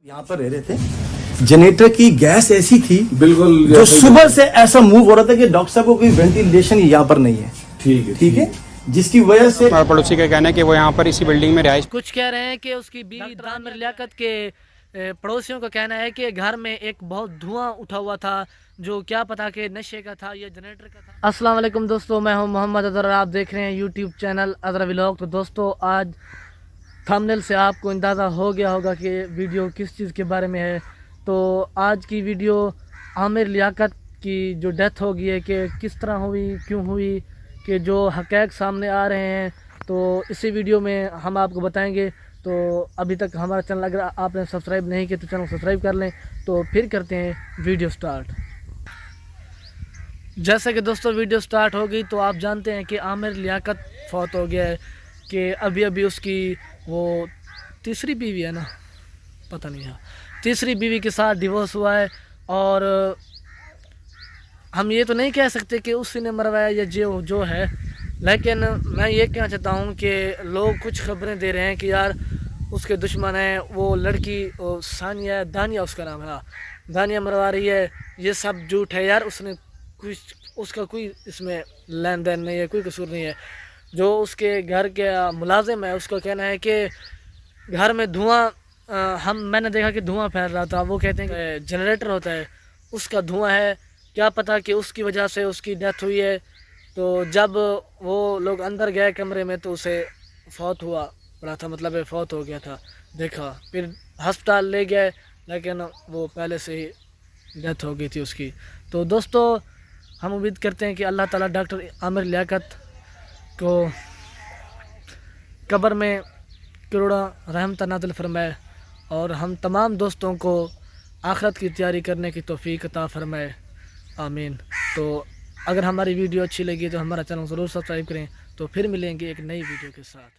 यहाँ पर रह रहे थे, जनरेटर की गैस ऐसी थी बिल्कुल जो सुबह से ऐसा मूव हो रहा था कि डॉक्टर साहब को कोई वेंटिलेशन यहाँ पर नहीं है। ठीक है जिसकी वजह से और पड़ोसी का कहना है कि वो यहाँ पर इसी बिल्डिंग में रहायश। कुछ कह रहे हैं कि उसकी बीवी दानिर लियाकत के पड़ोसियों का कहना है कि घर में एक बहुत धुआं उठा हुआ था जो क्या पता कि नशे का था या जनरेटर का था। अस्सलाम वालेकुम दोस्तों, मैं हूं मोहम्मद अजहर, आप देख रहे हैं यूट्यूब चैनल अजहर व्लॉग। तो दोस्तों, आज थंबनेल से आपको अंदाज़ा हो गया होगा कि वीडियो किस चीज़ के बारे में है। तो आज की वीडियो आमिर लियाकत की जो डेथ हो गई है कि किस तरह हुई, क्यों हुई, कि जो हक़ैक़ सामने आ रहे हैं, तो इसी वीडियो में हम आपको बताएंगे। तो अभी तक हमारा चैनल अगर आपने सब्सक्राइब नहीं किया तो चैनल सब्सक्राइब कर लें। तो फिर करते हैं वीडियो स्टार्ट। जैसे कि दोस्तों वीडियो स्टार्ट हो गई तो आप जानते हैं कि आमिर लियाकत फौत हो गया है, कि अभी अभी उसकी वो तीसरी बीवी है ना, पता नहीं है, तीसरी बीवी के साथ डिवोर्स हुआ है। और हम ये तो नहीं कह सकते कि उसी ने मरवाया या जो है, लेकिन मैं ये कहना चाहता हूँ कि लोग कुछ खबरें दे रहे हैं कि यार उसके दुश्मन है, वो लड़की सानिया, दानिया उसका नाम है, दानिया मरवा रही है। ये सब झूठ है यार, उसका कोई इसमें लेन देन नहीं है, कोई कसूर नहीं है। जो उसके घर के मुलाजिम है उसका कहना है कि घर में धुआं, मैंने देखा कि धुआं फैल रहा था। वो कहते हैं कि जनरेटर होता है उसका धुआं है, क्या पता कि उसकी वजह से उसकी डेथ हुई है। तो जब वो लोग अंदर गए कमरे में तो उसे फौत हुआ पड़ा था, मतलब फौत हो गया था। देखा, फिर अस्पताल ले गए लेकिन वो पहले से ही डेथ हो गई थी उसकी। तो दोस्तों, हम उम्मीद करते हैं कि अल्लाह ताला डॉक्टर आमिर लियाकत को कब्र में करोड़ा रहमत नाज़िल फरमाए और हम तमाम दोस्तों को आखिरत की तैयारी करने की तौफीक अता फरमाए, आमीन। तो अगर हमारी वीडियो अच्छी लगी तो हमारा चैनल ज़रूर सब्सक्राइब करें। तो फिर मिलेंगे एक नई वीडियो के साथ।